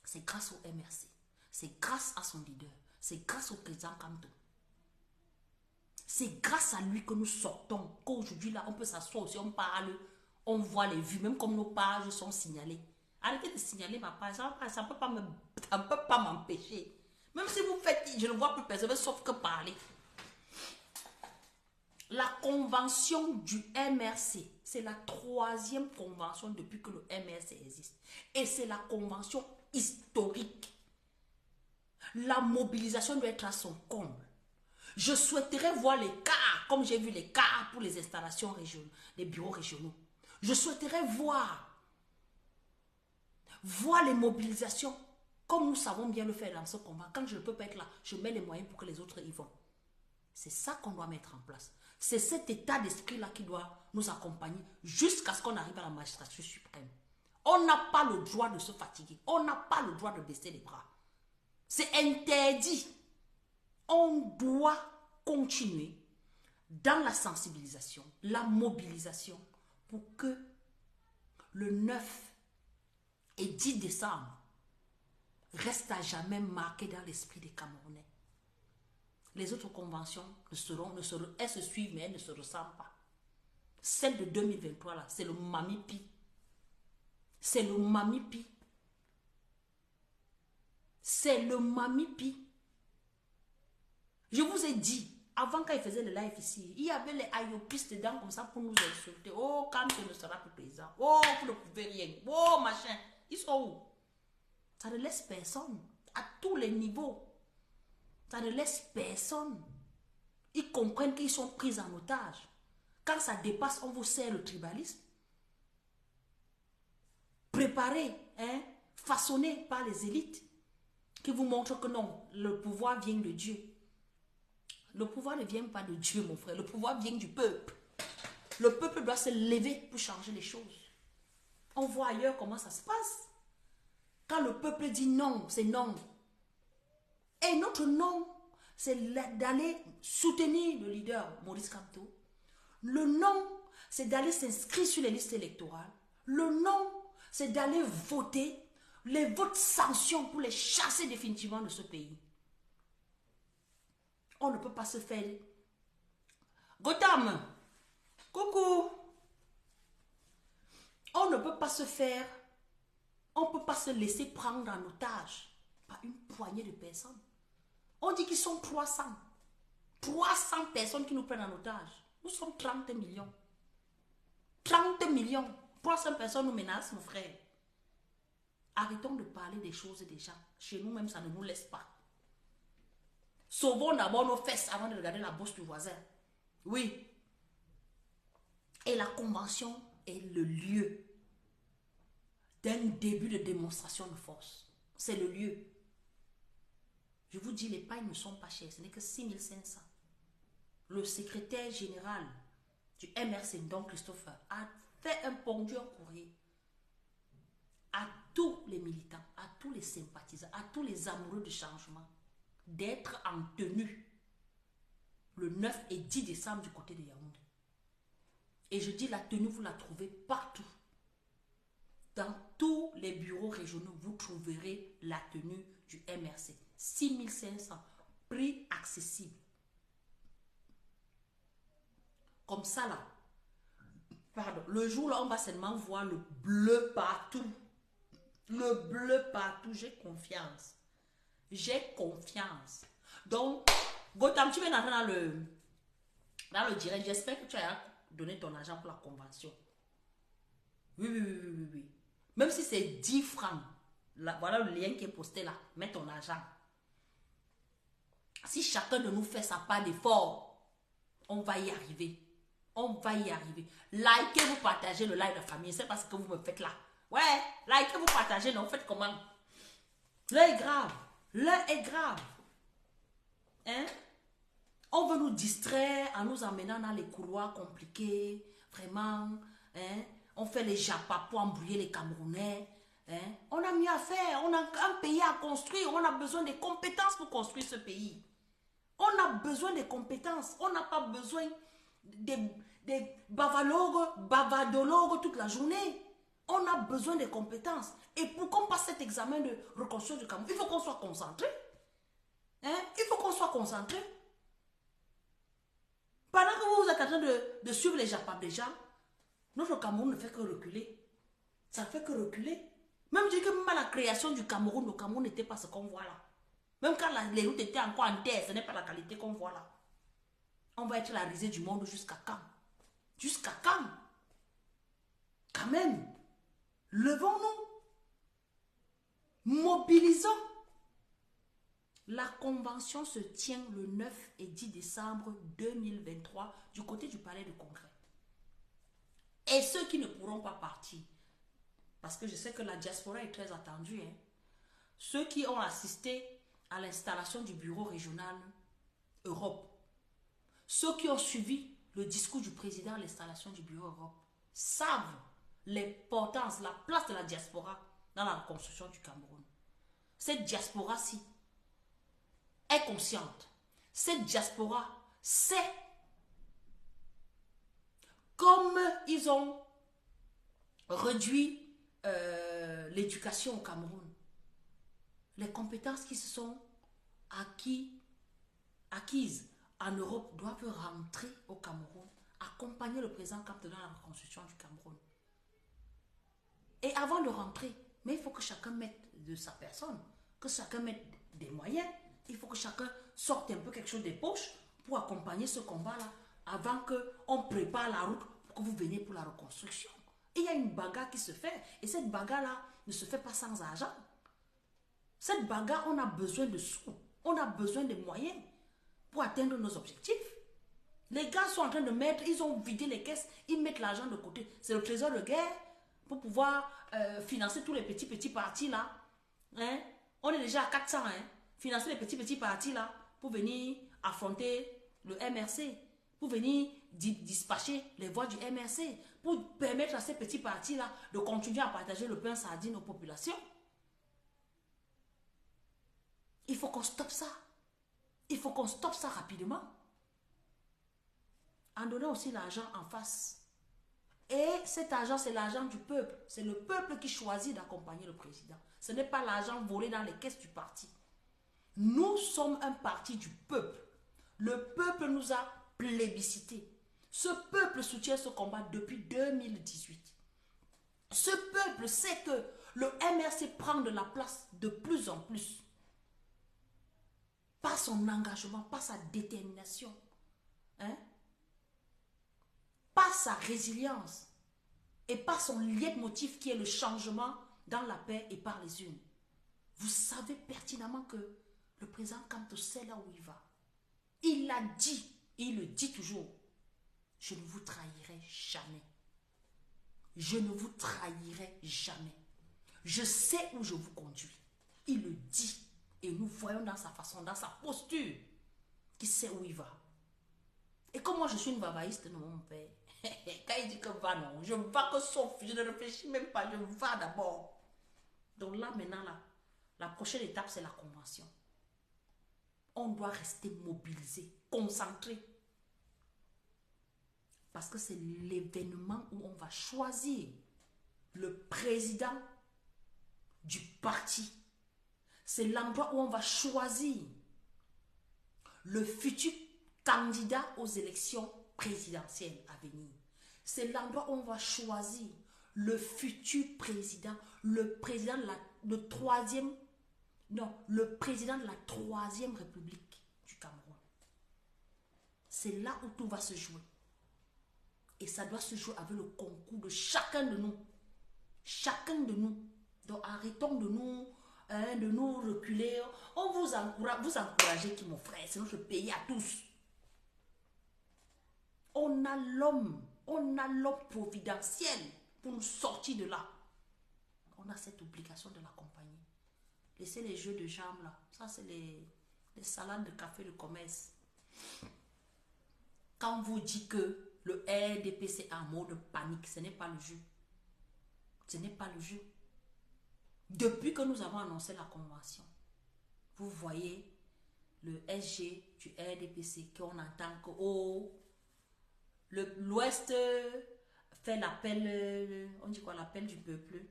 c'est grâce au MRC. C'est grâce à son leader. C'est grâce au président Kamto. C'est grâce à lui que nous sortons. Qu'aujourd'hui, là, on peut s'asseoir aussi, on parle, on voit les vues, même comme nos pages sont signalées. Arrêtez de signaler ma page, ça ne peut pas m'empêcher. Même si vous faites, je ne vois plus personne, sauf que parler. La convention du MRC, c'est la 3e convention depuis que le MRC existe. Et c'est la convention historique. La mobilisation doit être à son comble. Je souhaiterais voir les cas, comme j'ai vu les cas pour les installations régionales, les bureaux régionaux. Je souhaiterais voir les mobilisations, comme nous savons bien le faire dans ce combat. Quand je ne peux pas être là, je mets les moyens pour que les autres y vont. C'est ça qu'on doit mettre en place. C'est cet état d'esprit-là qui doit nous accompagner jusqu'à ce qu'on arrive à la magistrature suprême. On n'a pas le droit de se fatiguer. On n'a pas le droit de baisser les bras. C'est interdit. On doit continuer dans la sensibilisation, la mobilisation pour que le 9 et 10 décembre reste à jamais marqué dans l'esprit des Camerounais. Les autres conventions elles se suivent, mais elles ne se ressemblent pas. Celle de 2023, là, c'est le Mamipi. C'est le Mamipi. C'est le Mamipi. Je vous ai dit, Avant, quand il faisait le live ici, il y avait les ayopistes dedans comme ça pour nous insulter. Oh, quand tu ne seras plus présent. Oh, vous ne pouvez rien. Oh, machin. Ils sont où? Ça ne laisse personne. À tous les niveaux. Ça ne laisse personne. Ils comprennent qu'ils sont pris en otage. Quand ça dépasse, on vous sert le tribalisme. Préparé, hein, façonné par les élites qui vous montrent que non, le pouvoir vient de Dieu. Le pouvoir ne vient pas de Dieu, mon frère. Le pouvoir vient du peuple. Le peuple doit se lever pour changer les choses. On voit ailleurs comment ça se passe. Quand le peuple dit non, c'est non. Et notre non, c'est d'aller soutenir le leader Maurice Kamto. Le non, c'est d'aller s'inscrire sur les listes électorales. Le non, c'est d'aller voter les votes sanctions pour les chasser définitivement de ce pays. On ne peut pas se faire. Gotham, coucou. On ne peut pas se faire. On ne peut pas se laisser prendre en otage par une poignée de personnes. On dit qu'ils sont 300. 300 personnes qui nous prennent en otage. Nous sommes 30 millions. 30 millions. 300 personnes nous menacent, mon frère. Arrêtons de parler des choses des gens. Chez nous-mêmes, ça ne nous laisse pas. Sauvons d'abord nos fesses avant de regarder la bourse du voisin. Oui. Et la convention est le lieu d'un début de démonstration de force. C'est le lieu. Je vous dis, les pailles ne sont pas chères. Ce n'est que 6 500. Le secrétaire général du MRC, Don Christopher, a fait un pondu en courrier à tous les militants, à tous les sympathisants, à tous les amoureux du changement, d'être en tenue le 9 et 10 décembre du côté de Yaoundé. Et je dis la tenue, vous la trouvez partout. Dans tous les bureaux régionaux, vous trouverez la tenue du MRC. 6 500, prix accessible. Comme ça là, pardon, le jour là, on va seulement voir le bleu partout. Le bleu partout, j'ai confiance. J'ai confiance. Donc, Gotham, tu viens d'entrer dans le direct. J'espère que tu as donné ton argent pour la convention. Oui. Même si c'est 10 francs. Là, voilà le lien qui est posté là. Mets ton argent. Si chacun de nous fait sa part d'effort, on va y arriver. On va y arriver. Likez, vous partagez le live de famille. C'est pas ce que vous me faites là. Ouais, likez, vous partagez. Non, faites comment? L'heure est grave. L'heure est grave. Hein? On veut nous distraire en nous emmenant dans les couloirs compliqués. Vraiment. Hein? On fait les japas pour embrouiller les Camerounais. Hein? On a mieux à faire. On a un pays à construire. On a besoin des compétences pour construire ce pays. On a besoin des compétences. On n'a pas besoin des bavardologues toute la journée. On a besoin des compétences. Et pour qu'on passe cet examen de reconstruction du Cameroun, il faut qu'on soit concentré. Hein? Il faut qu'on soit concentré. Pendant que vous êtes en train de suivre les japas des gens, notre Cameroun ne fait que reculer. Ça ne fait que reculer. Même je dis que même à la création du Cameroun, le Cameroun n'était pas ce qu'on voit là. Même quand les routes étaient encore en terre, ce n'est pas la qualité qu'on voit là. On va être la risée du monde jusqu'à quand? Jusqu'à quand? Quand même. Levons-nous. Mobilisons. La convention se tient le 9 et 10 décembre 2023 du côté du palais de congrès. Et ceux qui ne pourront pas partir, parce que je sais que la diaspora est très attendue, hein, ceux qui ont assisté à l'installation du bureau régional Europe, ceux qui ont suivi le discours du président à l'installation du bureau Europe, savent l'importance, la place de la diaspora dans la reconstruction du Cameroun. Cette diaspora-ci est consciente. Cette diaspora sait, comme ils ont réduit l'éducation au Cameroun, les compétences qui se sont acquises en Europe doivent rentrer au Cameroun, accompagner le président Kamto dans la reconstruction du Cameroun. Et avant de rentrer, mais il faut que chacun mette de sa personne, que chacun mette des moyens, il faut que chacun sorte un peu quelque chose des poches pour accompagner ce combat-là avant qu'on prépare la route pour que vous veniez pour la reconstruction. Et il y a une bagarre qui se fait. Et cette bagarre-là ne se fait pas sans argent. Cette bagarre, on a besoin de sous. On a besoin de moyens pour atteindre nos objectifs. Les gars sont en train de mettre, ils ont vidé les caisses, ils mettent l'argent de côté. C'est le trésor de guerre pour pouvoir financer tous les petits partis là. Hein? On est déjà à 400, hein? Financer les petits partis là pour venir affronter le MRC, pour venir dispatcher les voix du MRC, pour permettre à ces petits partis là de continuer à partager le pain sardine aux populations. Il faut qu'on stoppe ça. Il faut qu'on stoppe ça rapidement. En donnant aussi l'argent en face. Et cet argent, c'est l'argent du peuple. C'est le peuple qui choisit d'accompagner le président. Ce n'est pas l'argent volé dans les caisses du parti. Nous sommes un parti du peuple. Le peuple nous a plébiscité. Ce peuple soutient ce combat depuis 2018. Ce peuple sait que le MRC prend de la place de plus en plus. Par son engagement, par sa détermination. Hein? Par sa résilience. Et par son leitmotiv qui est le changement dans la paix et par les unes. Vous savez pertinemment que le président Kanto sait là où il va. Il l'a dit, et il le dit toujours. Je ne vous trahirai jamais. Je ne vous trahirai jamais. Je sais où je vous conduis. Il le dit. Et nous voyons dans sa façon, dans sa posture, qu'il sait où il va. Et comme moi je suis une babaïste, non mon père. Quand il dit que va, non. Je ne vais que sauf. Je ne réfléchis même pas. Je vais d'abord. Donc là, maintenant, là, la prochaine étape, c'est la convention. On doit rester mobilisé, concentré. Parce que c'est l'événement où on va choisir le président du parti. C'est l'endroit où on va choisir le futur candidat aux élections présidentielles à venir. C'est l'endroit où on va choisir le futur président, le président de le président de la troisième République du Cameroun. C'est là où tout va se jouer. Et ça doit se jouer avec le concours de chacun de nous. Chacun de nous. Donc arrêtons de nous reculer. On vous encouragez qui, mon frère, c'est notre pays à tous. On a l'homme providentiel pour nous sortir de là. On a cette obligation de l'accompagner. Laissez les jeux de jambes là. Ça, c'est les salades de café de commerce. Quand on vous dit que le RDP c'est un mot de panique, ce n'est pas le jeu. Ce n'est pas le jeu. Depuis que nous avons annoncé la convention, vous voyez le SG du RDPC qu'on entend que l'Ouest fait l'appel, on dit quoi, l'appel du peuple.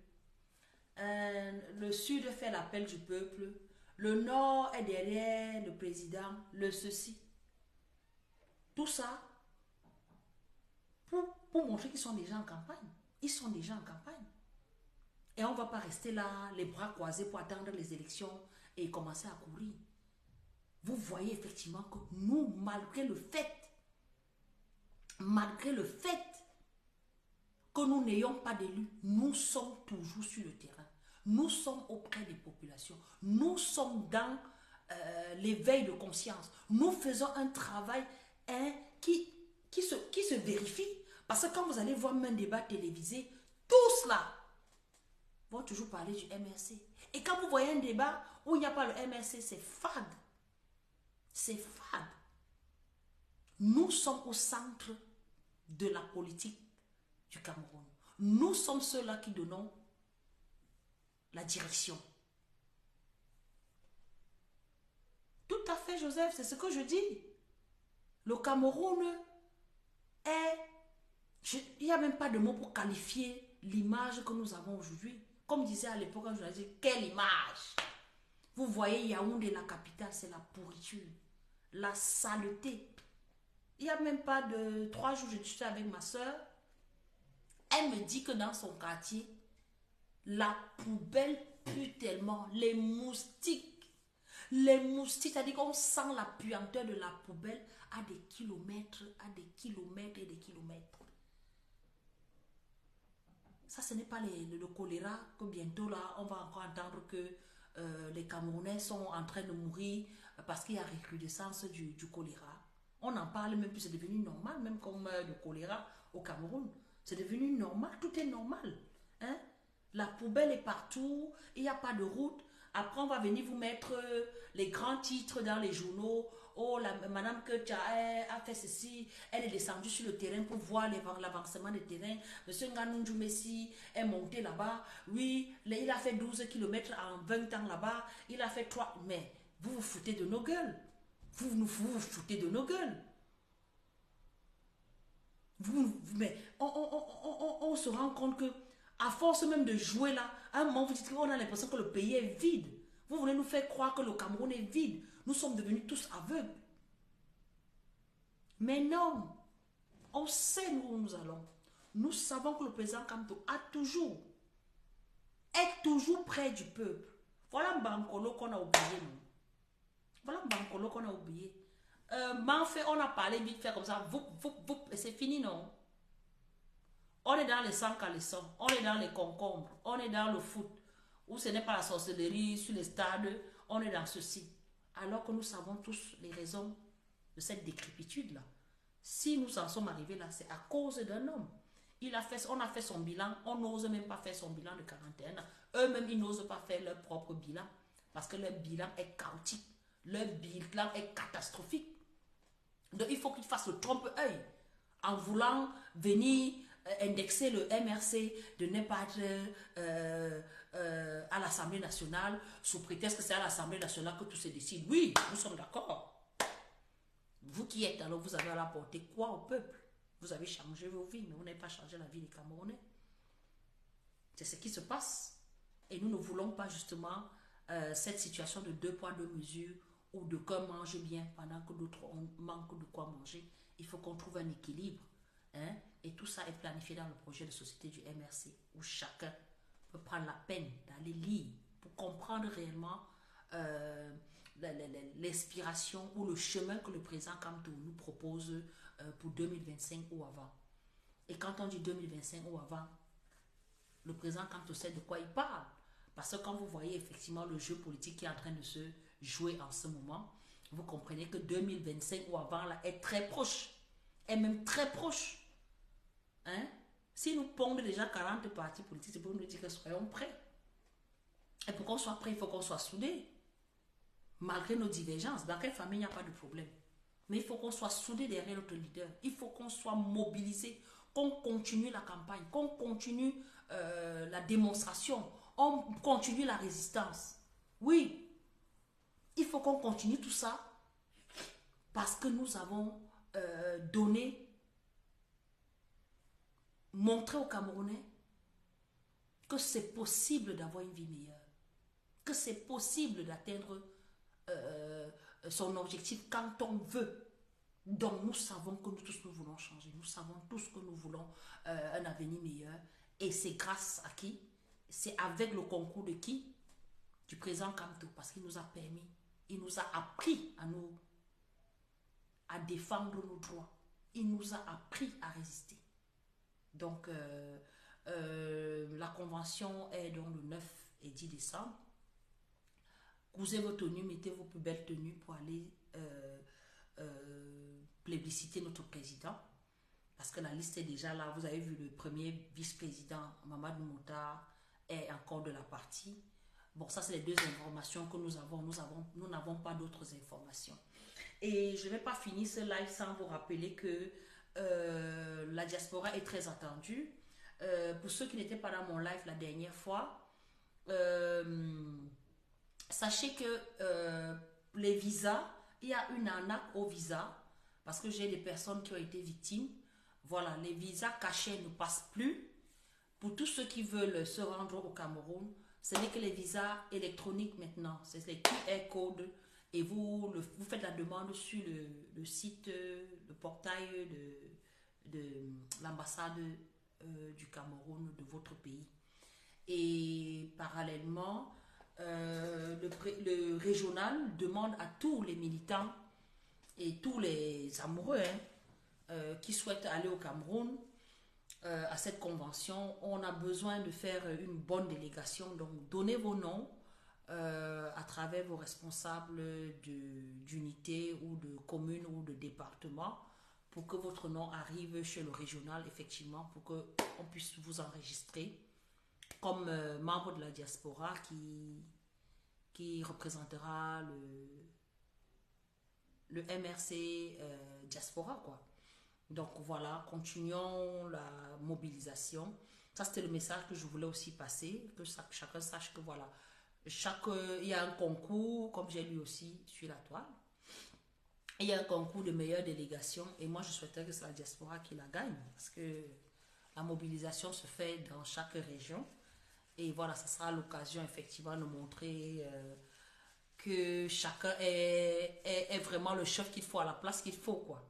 Le Sud fait l'appel du peuple. Le Nord est derrière le président, le ceci. Tout ça pour montrer qu'ils sont déjà en campagne. Ils sont déjà en campagne. Et on ne va pas rester là, les bras croisés pour attendre les élections et commencer à courir. Vous voyez effectivement que nous, malgré le fait que nous n'ayons pas d'élus, nous sommes toujours sur le terrain. Nous sommes auprès des populations. Nous sommes dans l'éveil de conscience. Nous faisons un travail qui se vérifie. Parce que quand vous allez voir un débat télévisé, tous là vont toujours parler du MRC. Et quand vous voyez un débat où il n'y a pas le MRC, c'est fade. C'est fade. Nous sommes au centre de la politique du Cameroun. Nous sommes ceux-là qui donnons la direction. Tout à fait, Joseph, c'est ce que je dis. Le Cameroun est... Il n'y a même pas de mots pour qualifier l'image que nous avons aujourd'hui. Comme disait à l'époque, je disais, quelle image! Vous voyez, Yaoundé, la capitale, c'est la pourriture, la saleté. Il n'y a même pas de 3 jours, je suis avec ma soeur. Elle me dit que dans son quartier, la poubelle pue tellement, les moustiques, Les moustiques, c'est-à-dire qu'on sent la puanteur de la poubelle à des kilomètres, et des kilomètres. Ça, ce n'est pas le choléra que bientôt, là, on va encore entendre que les Camerounais sont en train de mourir parce qu'il y a recrudescence du choléra. On en parle même plus, c'est devenu normal, même comme le choléra au Cameroun. C'est devenu normal, tout est normal. Hein? La poubelle est partout, il n'y a pas de route. Après, on va venir vous mettre les grands titres dans les journaux. Oh, madame Ketia a fait ceci, elle est descendue sur le terrain pour voir l'avancement des terrains. Monsieur Nganunju Messi est monté là-bas. Oui, il a fait 12 kilomètres en 20 ans là-bas. Il a fait 3. Mais vous vous foutez de nos gueules. Vous foutez de nos gueules. Mais on se rend compte que, à force même de jouer là, à un moment, vous dites qu'on a l'impression que le pays est vide. Vous voulez nous faire croire que le Cameroun est vide. Nous sommes devenus tous aveugles. Mais non. On sait où nous allons. Nous savons que le président Kamto est toujours près du peuple. Voilà Bankolo qu'on a oublié, nous. Voilà Bankolo qu'on a oublié. On a parlé vite fait comme ça, et c'est fini, non? On est dans les sangs calissons, on est dans les concombres, on est dans le foot, où ce n'est pas la sorcellerie sur les stades, on est dans ceci. Alors que nous savons tous les raisons de cette décrépitude-là. Si nous en sommes arrivés là, c'est à cause d'un homme. On a fait son bilan, on n'ose même pas faire son bilan de 41 ans. Eux-mêmes, ils n'osent pas faire leur propre bilan, parce que leur bilan est chaotique, leur bilan est catastrophique. Donc, il faut qu'ils fassent le trompe-œil en voulant venir indexer le MRC de ne pas être à l'Assemblée nationale sous prétexte que c'est à l'Assemblée nationale que tout se décide. Oui, nous sommes d'accord. Vous qui êtes, alors vous avez à apporter quoi au peuple? Vous avez changé vos vies, mais vous n'avez pas changé la vie des Camerounais. C'est ce qui se passe. Et nous ne voulons pas justement cette situation de 2 poids 2 mesures ou de qu'un mange bien pendant que d'autres manquent de quoi manger. Il faut qu'on trouve un équilibre. Hein? Et tout ça est planifié dans le projet de société du MRC, où chacun peut prendre la peine d'aller lire pour comprendre réellement l'inspiration ou le chemin que le président Kamto nous propose pour 2025 ou avant. Et quand on dit 2025 ou avant, le président Kamto sait de quoi il parle. Parce que quand vous voyez effectivement le jeu politique qui est en train de se jouer en ce moment, vous comprenez que 2025 ou avant là, est très proche. Est même très proche. Hein? Si nous pondons déjà 40 partis politiques, c'est pour nous dire que soyons prêts. Et pour qu'on soit prêts, il faut qu'on soit soudés. Malgré nos divergences, dans quelle famille il n'y a pas de problème. Mais il faut qu'on soit soudés derrière notre leader. Il faut qu'on soit mobilisés, qu'on continue la campagne, qu'on continue la démonstration, on continue la résistance. Oui, il faut qu'on continue tout ça parce que nous avons montré aux Camerounais que c'est possible d'avoir une vie meilleure, que c'est possible d'atteindre son objectif quand on veut. Donc nous savons que nous tous nous voulons changer, nous savons tous que nous voulons un avenir meilleur. Et c'est grâce à qui? C'est avec le concours de qui? Du président Kamto, parce qu'il nous a permis, il nous a appris à défendre nos droits. Il nous a appris à résister. Donc, la convention est donc le 9 et 10 décembre. Cousez vos tenues, mettez vos plus belles tenues pour aller plébisciter notre président. Parce que la liste est déjà là. Vous avez vu le premier vice-président, Mamadou Mouta, est encore de la partie. Bon, ça, c'est les 2 informations que nous avons. Nous n'avons pas d'autres informations. Et je ne vais pas finir ce live sans vous rappeler que la diaspora est très attendue. Pour ceux qui n'étaient pas dans mon live la dernière fois, sachez que les visas, il y a une arnaque aux visas parce que j'ai des personnes qui ont été victimes. Voilà, les visas cachés ne passent plus. Pour tous ceux qui veulent se rendre au Cameroun, ce n'est que les visas électroniques maintenant. C'est les QR codes et vous faites la demande sur le site, le portail de l'ambassade du Cameroun, de votre pays. Et parallèlement, le régional demande à tous les militants et tous les amoureux qui souhaitent aller au Cameroun à cette convention. On a besoin de faire une bonne délégation. Donc, donnez vos noms à travers vos responsables d'unité ou de commune ou de département pour que votre nom arrive chez le régional, effectivement, pour qu'on puisse vous enregistrer comme membre de la diaspora qui représentera le MRC diaspora, quoi. Donc voilà, continuons la mobilisation. Ça, c'était le message que je voulais aussi passer, que chacun sache que voilà, il y a un concours, comme j'ai lu aussi sur la toile. Il y a un concours de meilleure délégation et moi, je souhaiterais que c'est la diaspora qui la gagne parce que la mobilisation se fait dans chaque région. Et voilà, ça sera l'occasion effectivement de montrer que chacun est vraiment le chef qu'il faut à la place qu'il faut, quoi.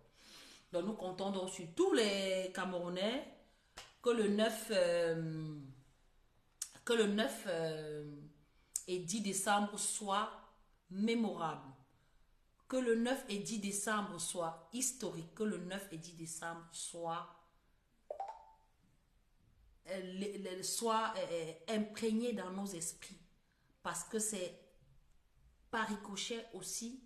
Donc nous comptons donc sur tous les Camerounais que le 9 et 10 décembre soit mémorable. Que le 9 et 10 décembre soit historique. Que le 9 et 10 décembre soit imprégné dans nos esprits. Parce que c'est par ricochet aussi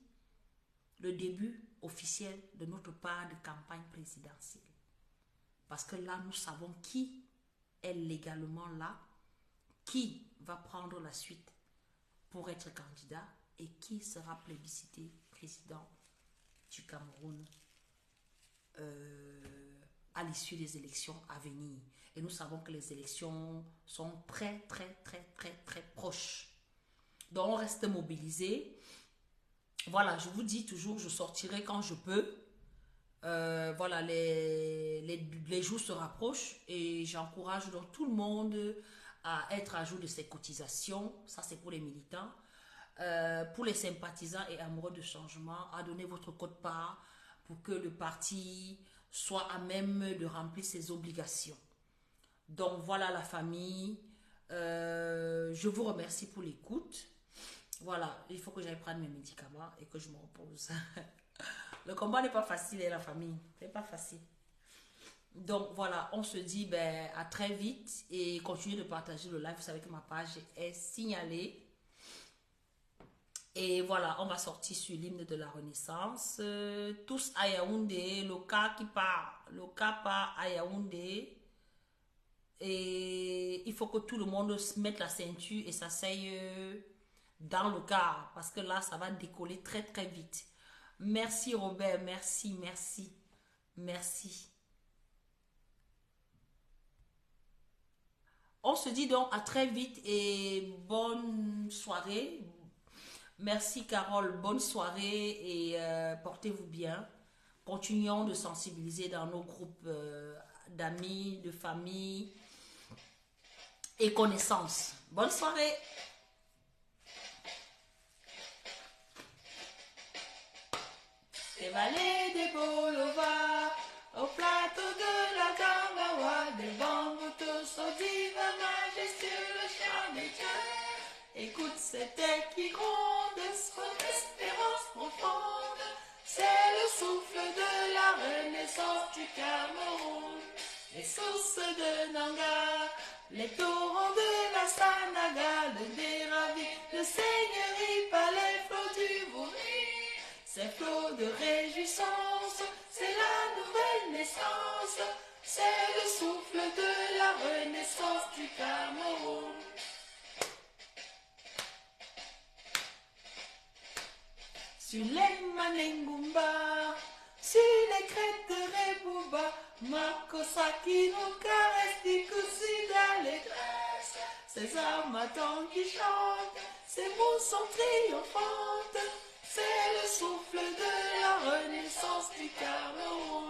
le début officiel de notre part de campagne présidentielle. Parce que là, nous savons qui est légalement là, qui va prendre la suite pour être candidat et qui sera plébiscité président du Cameroun à l'issue des élections à venir. Et nous savons que les élections sont très proches. Donc, on reste mobilisé. Voilà, je vous dis toujours, je sortirai quand je peux. Voilà, les jours se rapprochent et j'encourage donc tout le monde à être à jour de ses cotisations. Ça, c'est pour les militants. Pour les sympathisants et amoureux de changement, à donner votre quote-part pour que le parti soit à même de remplir ses obligations. Donc, voilà la famille. Je vous remercie pour l'écoute. Voilà, il faut que j'aille prendre mes médicaments et que je me repose. Le combat n'est pas facile, la famille. C'est pas facile. Donc voilà, on se dit à très vite et continuez de partager le live. Vous savez que ma page est signalée. Et voilà, on va sortir sur l'hymne de la Renaissance. Tous à Yaoundé, le cas qui part. Le cas part à Yaoundé. Et il faut que tout le monde se mette la ceinture et s'asseye dans le car. Parce que là, ça va décoller très vite. Merci Robert, merci. On se dit donc à très vite et bonne soirée. Merci Carole, bonne soirée et portez-vous bien. Continuons de sensibiliser dans nos groupes d'amis, de famille et connaissances. Bonne soirée. Les vallées des Bolova, au plateau de la Gambawa, des bambous tous au divin majestueux, le chant des dieux. Écoute cet air qui gronde, son espérance profonde, c'est le souffle de la renaissance du Cameroun. Les sources de Nanga, les torrents de la Sanaga, le Déravi, le Seigneurie par les flots du Bourri. Ces flots de réjouissance, c'est la nouvelle naissance, c'est le souffle de la renaissance du Cameroun. Sur les Manengumba, sur les crêtes de Rebouba, Makosaki nous caresse, Dikoussi d'allégresse. Ces amatants qui chantent, ces mots sont triomphantes. C'est le souffle de la renaissance du Cameroun.